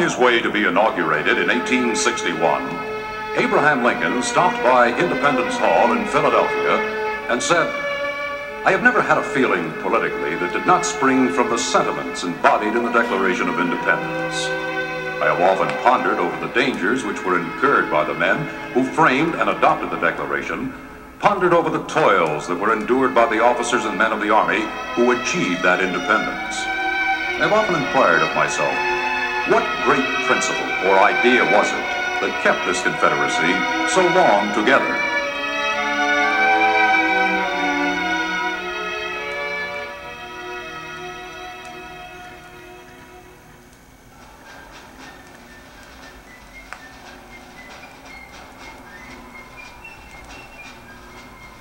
his way to be inaugurated in 1861, Abraham Lincoln stopped by Independence Hall in Philadelphia and said, "I have never had a feeling politically that did not spring from the sentiments embodied in the Declaration of Independence. I have often pondered over the dangers which were incurred by the men who framed and adopted the Declaration, pondered over the toils that were endured by the officers and men of the Army who achieved that independence. I have often inquired of myself, what great principle or idea was it that kept this Confederacy so long together?"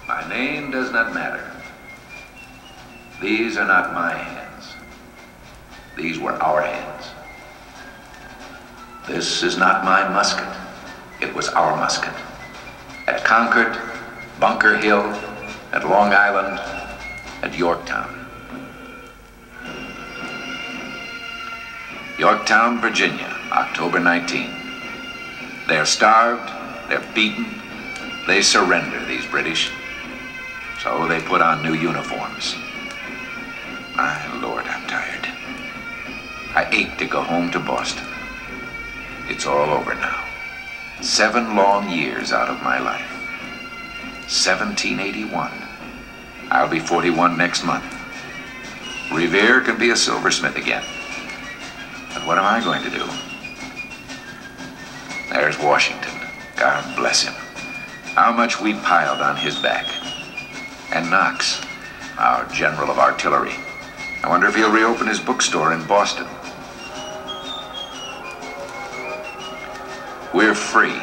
My name does not matter. These are not my hands. These were our hands. This is not my musket. It was our musket. At Concord, Bunker Hill, at Long Island, at Yorktown. Yorktown, Virginia, October 19. They're starved, they're beaten, they surrender, these British. So they put on new uniforms. My Lord, I'm tired. I ache to go home to Boston. It's all over now. 7 long years out of my life. 1781. I'll be 41 next month. Revere can be a silversmith again. But what am I going to do? There's Washington. God bless him. How much we piled on his back. And Knox, our general of artillery. I wonder if he'll reopen his bookstore in Boston. We're free.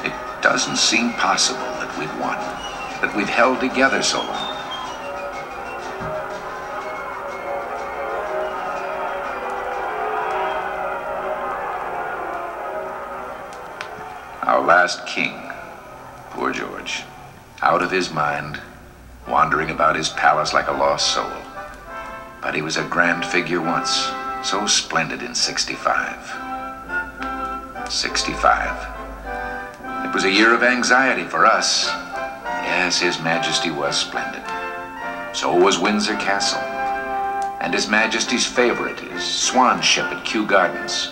It doesn't seem possible that we've won, that we've held together so long. Our last king, poor George, out of his mind, wandering about his palace like a lost soul. But he was a grand figure once, so splendid in 65. 65. It was a year of anxiety for us. Yes, His Majesty was splendid. So was Windsor Castle. And His Majesty's favorite, his swan ship at Kew Gardens.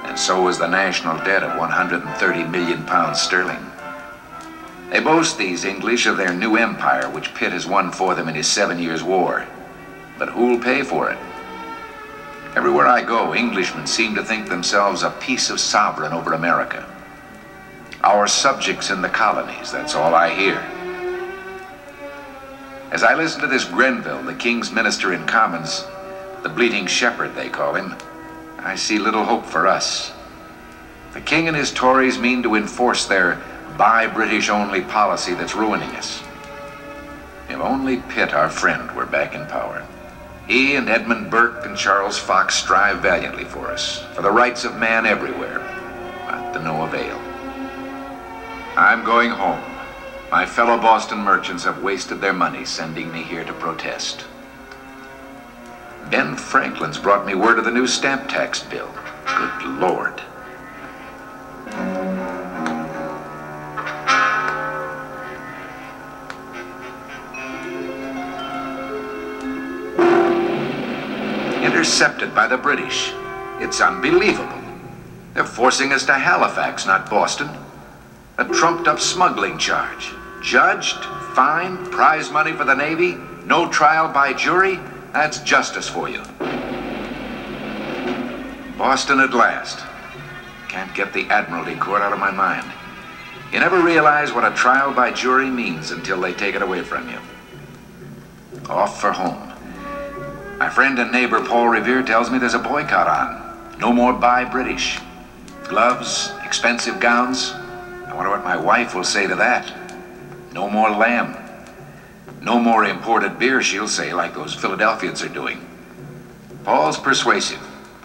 And so was the national debt of 130 million pounds sterling. They boast, these English, of their new empire, which Pitt has won for them in his 7 years' war. But who'll pay for it? Everywhere I go, Englishmen seem to think themselves a piece of sovereign over America. Our subjects in the colonies, that's all I hear. As I listen to this Grenville, the King's minister in Commons, the bleating shepherd they call him, I see little hope for us. The King and his Tories mean to enforce their buy British only policy that's ruining us. If only Pitt, our friend, were back in power. He and Edmund Burke and Charles Fox strive valiantly for us, for the rights of man everywhere, but to no avail. I'm going home. My fellow Boston merchants have wasted their money sending me here to protest. Ben Franklin's brought me word of the new stamp tax bill. Good Lord. Intercepted by the British. It's unbelievable. They're forcing us to Halifax, not Boston. A trumped-up smuggling charge. Judged, fined, prize money for the Navy, no trial by jury. That's justice for you. Boston at last. Can't get the Admiralty Court out of my mind. You never realize what a trial by jury means until they take it away from you. Off for home. My friend and neighbor Paul Revere tells me there's a boycott on. No more buy British. Gloves, expensive gowns. I wonder what my wife will say to that. No more lamb. No more imported beer, she'll say, like those Philadelphians are doing. Paul's persuasive.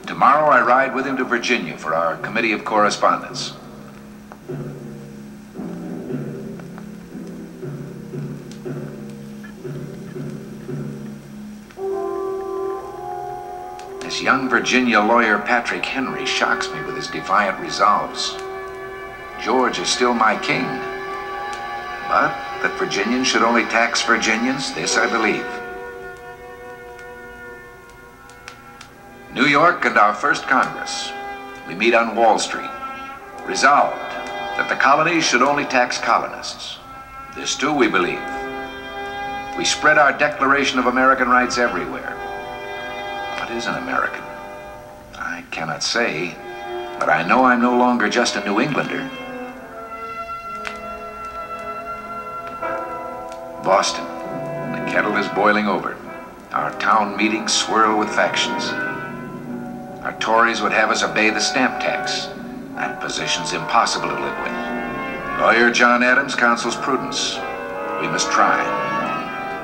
Tomorrow I ride with him to Virginia for our committee of correspondence. As This young Virginia lawyer Patrick Henry shocks me with his defiant resolves. George is still my king. But that Virginians should only tax Virginians, this I believe. New York and our first Congress. We meet on Wall Street. Resolved that the colonies should only tax colonists. This too we believe. We spread our Declaration of American Rights everywhere. What is an American? I cannot say, but I know I'm no longer just a New Englander. Boston. The kettle is boiling over. Our town meetings swirl with factions. Our Tories would have us obey the stamp tax. That position's impossible to live with. Lawyer John Adams counsels prudence. We must try.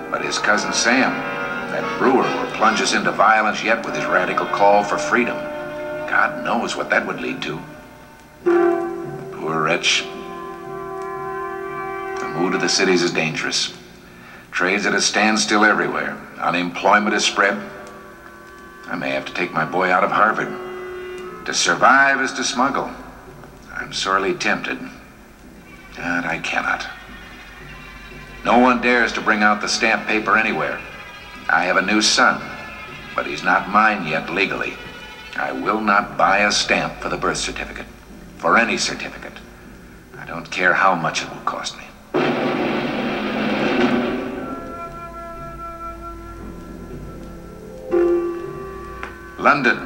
But his cousin Sam, that brewer, will plunge us into violence yet with his radical call for freedom. God knows what that would lead to. Poor wretch. The mood of the cities is dangerous. Trade's at a standstill everywhere. Unemployment is spread. I may have to take my boy out of Harvard. To survive is to smuggle. I'm sorely tempted, but I cannot. No one dares to bring out the stamp paper anywhere. I have a new son, but he's not mine yet legally. I will not buy a stamp for the birth certificate, for any certificate. I don't care how much it will cost me. London,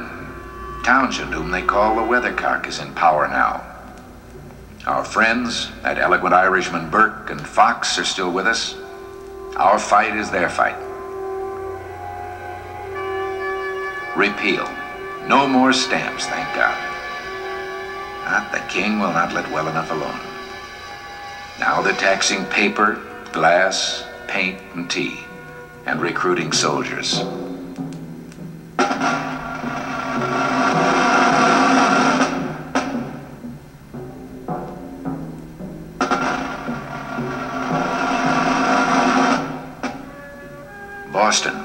Townshend, whom they call the Weathercock, is in power now. Our friends, that eloquent Irishman Burke and Fox, are still with us. Our fight is their fight. Repeal. No more stamps, thank God. But the king will not let well enough alone. Now they're taxing paper, glass, paint, and tea, and recruiting soldiers. Boston,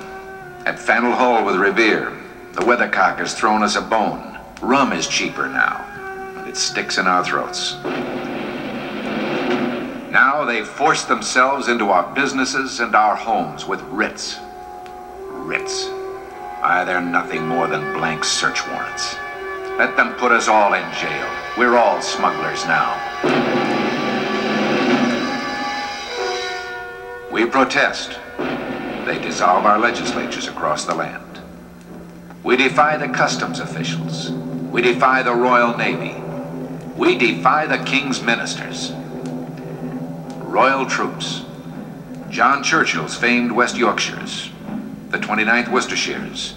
at Faneuil Hall with Revere, the Weathercock has thrown us a bone. Rum is cheaper now, and it sticks in our throats. Now they've forced themselves into our businesses and our homes with writs. Writs. Why, they're nothing more than blank search warrants. Let them put us all in jail. We're all smugglers now. We protest. They dissolve our legislatures across the land. We defy the customs officials. We defy the Royal Navy. We defy the King's ministers. Royal troops. John Churchill's famed West Yorkshires. The 29th Worcestershires.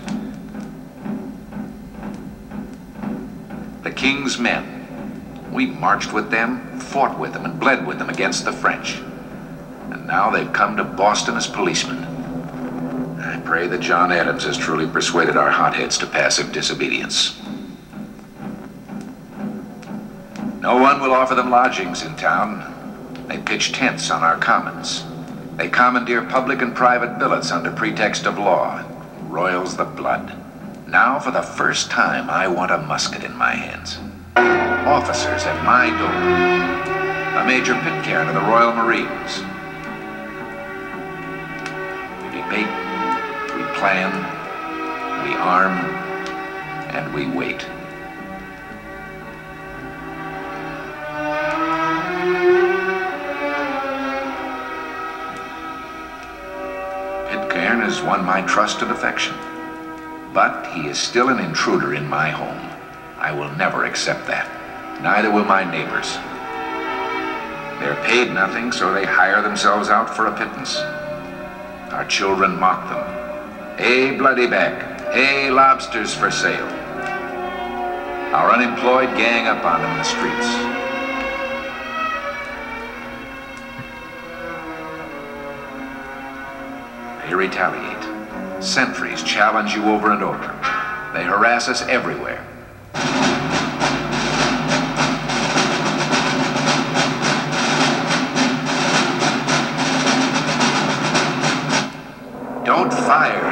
The King's men. We marched with them, fought with them, and bled with them against the French. And now they've come to Boston as policemen. I pray that John Adams has truly persuaded our hotheads to passive disobedience. No one will offer them lodgings in town. They pitch tents on our commons. They commandeer public and private billets under pretext of law. It roils the blood. Now, for the first time, I want a musket in my hands. Officers at my door. A Major Pitcairn of the Royal Marines. We debate. We plan, we arm, and we wait. Pitcairn has won my trust and affection, but he is still an intruder in my home. I will never accept that. Neither will my neighbors. They're paid nothing, so they hire themselves out for a pittance. Our children mock them. Hey, bloody back. Hey, lobsters for sale. Our unemployed gang up on them in the streets. They retaliate. Sentries challenge you over and over. They harass us everywhere. Don't fire.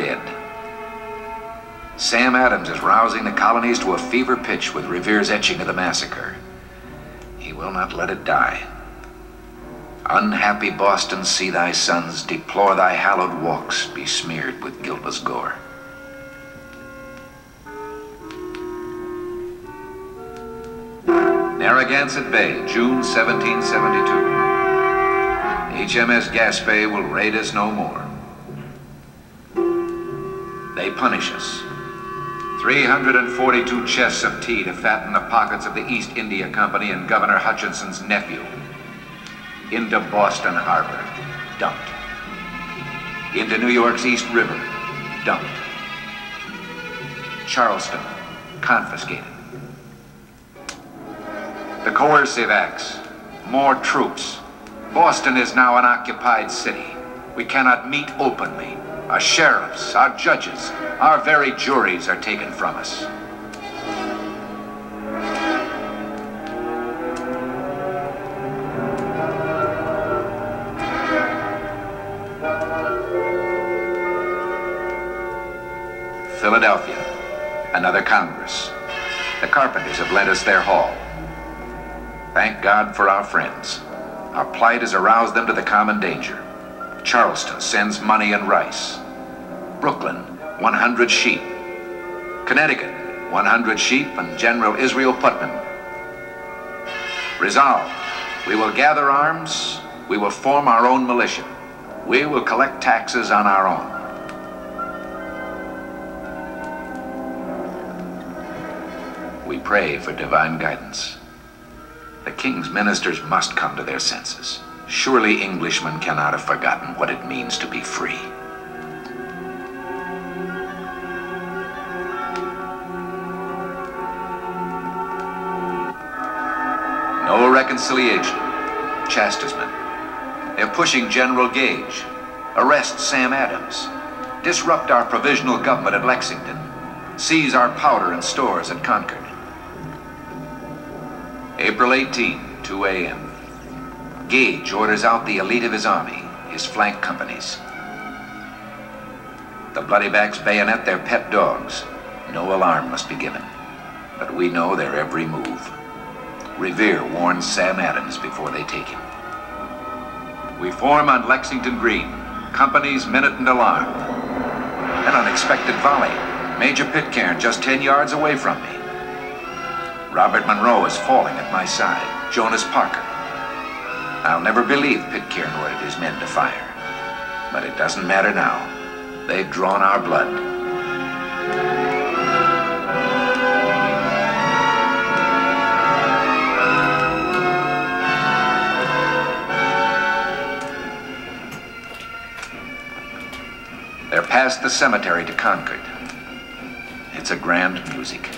dead. Sam Adams is rousing the colonies to a fever pitch with Revere's etching of the massacre. He will not let it die. Unhappy Boston, see thy sons deplore thy hallowed walks besmeared with guiltless gore. Narragansett Bay, June 1772. HMS Gaspé will raid us no more. They punish us. 342 chests of tea to fatten the pockets of the East India Company and Governor Hutchinson's nephew. Into Boston Harbor, dumped. Into New York's East River, dumped. Charleston, confiscated. The coercive acts, more troops. Boston is now an occupied city. We cannot meet openly. Our sheriffs, our judges, our very juries are taken from us. Philadelphia, another Congress. The carpenters have lent us their hall. Thank God for our friends. Our plight has aroused them to the common danger. Charleston sends money and rice. Brooklyn, 100 sheep. Connecticut, 100 sheep and General Israel Putnam. Resolved, we will gather arms, we will form our own militia. We will collect taxes on our own. We pray for divine guidance. The king's ministers must come to their senses. Surely Englishmen cannot have forgotten what it means to be free. No reconciliation. Chastisement. They're pushing General Gage. Arrest Sam Adams. Disrupt our provisional government at Lexington. Seize our powder and stores at Concord. April 18, 2 a.m. Gage orders out the elite of his army, his flank companies. The Bloodybacks bayonet their pet dogs. No alarm must be given, but we know their every move. Revere warns Sam Adams before they take him. We form on Lexington Green, companies minute and alarm. An unexpected volley. Major Pitcairn just 10 yards away from me. Robert Monroe is falling at my side. Jonas Parker. I'll never believe Pitcairn ordered his men to fire. But it doesn't matter now. They've drawn our blood. They're past the cemetery to Concord. It's a grand music.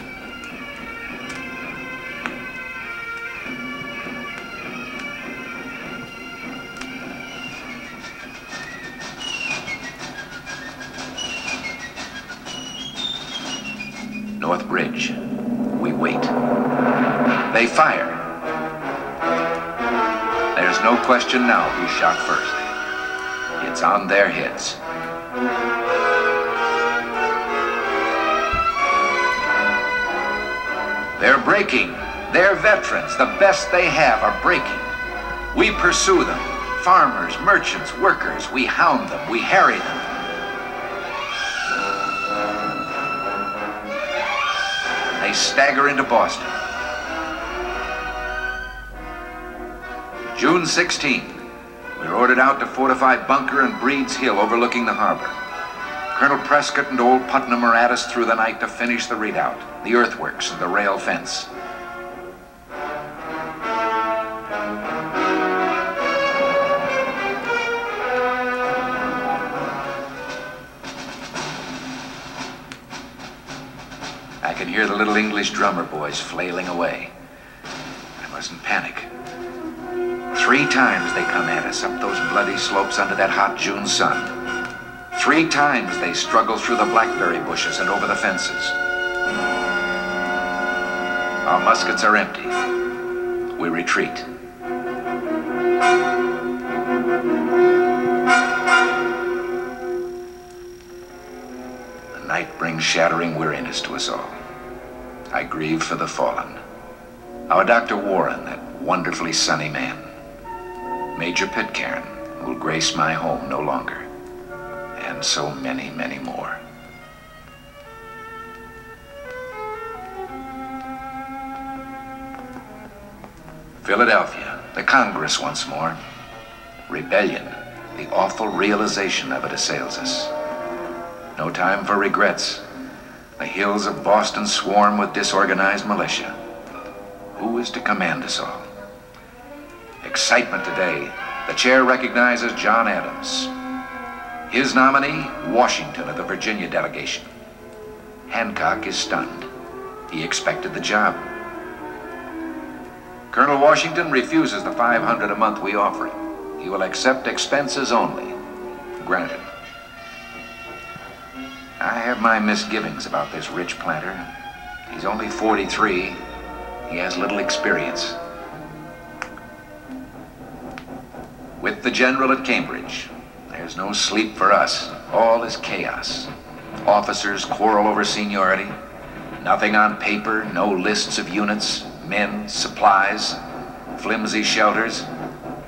North Bridge. We wait. They fire. There's no question now who shot first. It's on their heads. They're breaking. They're veterans. The best they have are breaking. We pursue them. Farmers, merchants, workers. We hound them. We harry them. They stagger into Boston. June 16. We're ordered out to fortify Bunker and Breed's Hill overlooking the harbor. Colonel Prescott and old Putnam are at us through the night to finish the redoubt, the earthworks, and the rail fence. I can hear the little English drummer boys flailing away. I mustn't panic. 3 times they come at us up those bloody slopes under that hot June sun. 3 times they struggle through the blackberry bushes and over the fences. Our muskets are empty. We retreat. night brings shattering weariness to us all. I grieve for the fallen. Our Dr. Warren, that wonderfully sunny man. Major Pitcairn, who will grace my home no longer. And so many, many more. Philadelphia, the Congress once more. Rebellion, the awful realization of it assails us. No time for regrets. The hills of Boston swarm with disorganized militia. Who is to command us all? Excitement today. The chair recognizes John Adams. His nominee, Washington of the Virginia delegation. Hancock is stunned. He expected the job. Colonel Washington refuses the $500 a month we offer him. He will accept expenses only. Granted. I have my misgivings about this rich planter. He's only 43. He has little experience. With the general at Cambridge, there's no sleep for us. All is chaos. Officers quarrel over seniority. Nothing on paper, no lists of units, men, supplies, flimsy shelters,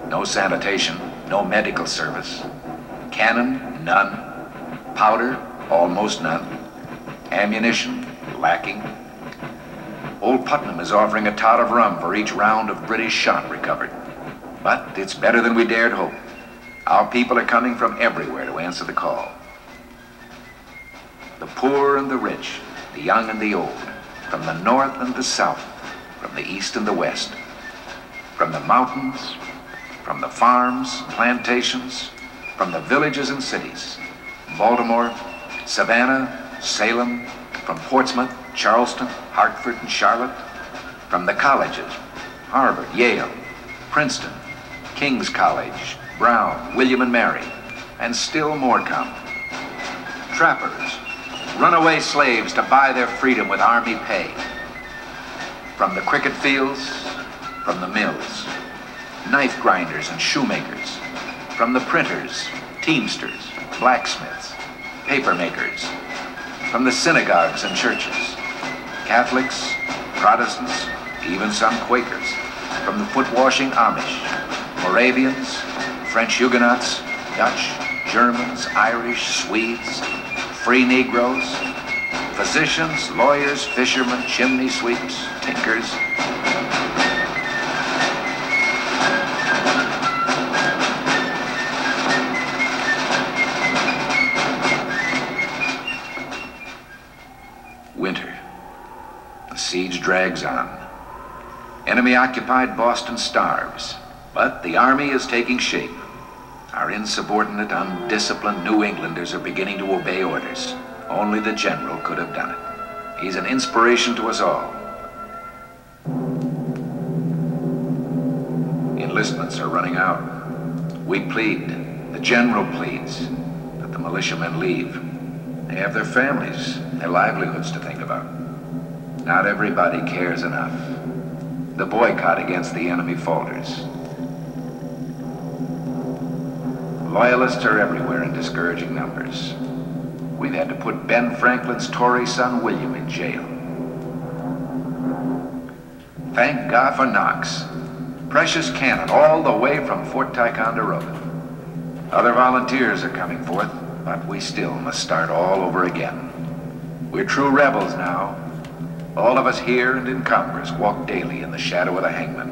no sanitation, no medical service. Cannon, none. Powder, almost none. Ammunition, lacking. Old Putnam is offering a tot of rum for each round of British shot recovered. But it's better than we dared hope. Our people are coming from everywhere to answer the call. The poor and the rich, the young and the old, from the north and the south, from the east and the west, from the mountains, from the farms, plantations, from the villages and cities, Baltimore, Savannah, Salem, from Portsmouth, Charleston, Hartford, and Charlotte, from the colleges, Harvard, Yale, Princeton, King's College, Brown, William and Mary, and still more come. Trappers, runaway slaves to buy their freedom with army pay. From the cricket fields, from the mills, knife grinders and shoemakers, from the printers, teamsters, blacksmiths, paper makers, from the synagogues and churches, Catholics, Protestants, even some Quakers, from the foot-washing Amish, Moravians, French Huguenots, Dutch, Germans, Irish, Swedes, free Negroes, physicians, lawyers, fishermen, chimney sweeps, tinkers. Winter. The siege drags on. Enemy-occupied Boston starves, but the army is taking shape. Our insubordinate, undisciplined New Englanders are beginning to obey orders. Only the general could have done it. He's an inspiration to us all. Enlistments are running out. We plead, the general pleads, that the militiamen leave. They have their families, their livelihoods to think about. Not everybody cares enough. The boycott against the enemy falters. Loyalists are everywhere in discouraging numbers. We've had to put Ben Franklin's Tory son William in jail. Thank God for Knox. Precious cannon all the way from Fort Ticonderoga. Other volunteers are coming forth, but we still must start all over again. We're true rebels now. All of us here and in Congress walk daily in the shadow of the hangman.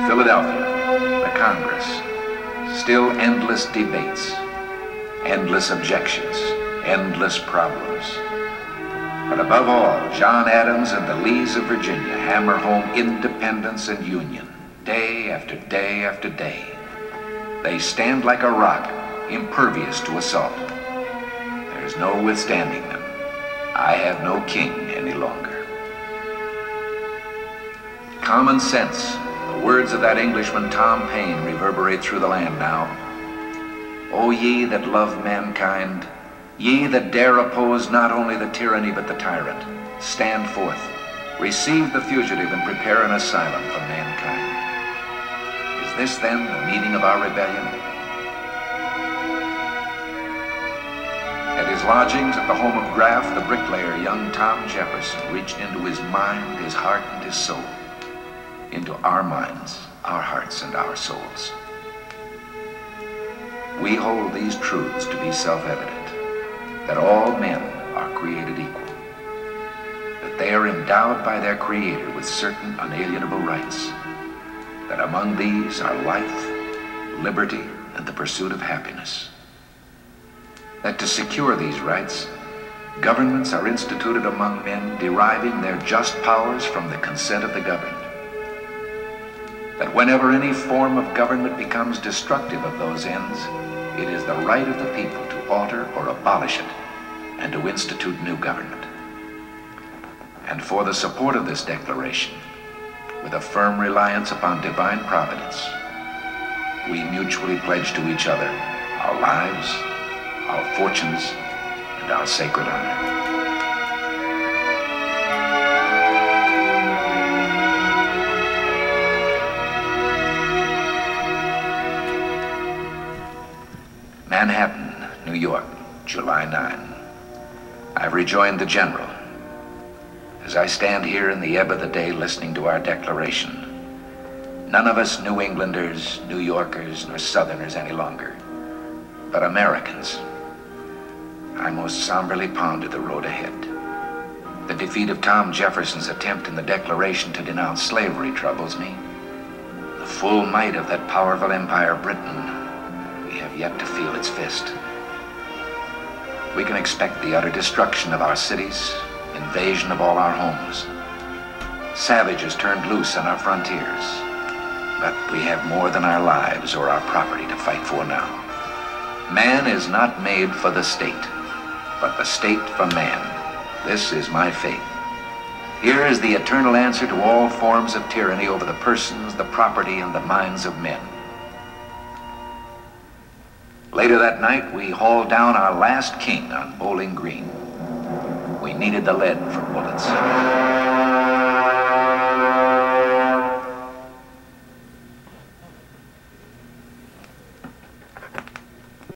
Philadelphia, the Congress. Still endless debates, endless objections, endless problems. But above all, John Adams and the Lees of Virginia hammer home independence and union, day after day after day. They stand like a rock, impervious to assault. There's no withstanding them. I have no king any longer. Common sense. The words of that Englishman Tom Paine reverberate through the land now. O ye that love mankind, ye that dare oppose not only the tyranny but the tyrant, stand forth, receive the fugitive and prepare an asylum for mankind. Is this then the meaning of our rebellion? his lodgings at the home of Graff, the bricklayer, young Tom Jefferson reached into his mind, his heart, and his soul, into our minds, our hearts, and our souls. We hold these truths to be self-evident, that all men are created equal, that they are endowed by their Creator with certain unalienable rights, that among these are life, liberty, and the pursuit of happiness. That to secure these rights, governments are instituted among men deriving their just powers from the consent of the governed. That whenever any form of government becomes destructive of those ends, it is the right of the people to alter or abolish it and to institute new government. And for the support of this declaration, with a firm reliance upon divine providence, we mutually pledge to each other our lives, our fortunes, and our sacred honor. Manhattan, New York, July 9. I've rejoined the General. As I stand here in the ebb of the day listening to our declaration, none of us New Englanders, New Yorkers, nor Southerners any longer, but Americans. I most somberly ponder the road ahead. The defeat of Tom Jefferson's attempt in the Declaration to denounce slavery troubles me. The full might of that powerful empire, Britain, we have yet to feel its fist. We can expect the utter destruction of our cities, invasion of all our homes. Savages turned loose on our frontiers. But we have more than our lives or our property to fight for now. Man is not made for the state, but the state for man. This is my faith. Here is the eternal answer to all forms of tyranny over the persons, the property, and the minds of men. Later that night, we hauled down our last king on Bowling Green. We needed the lead for bullets.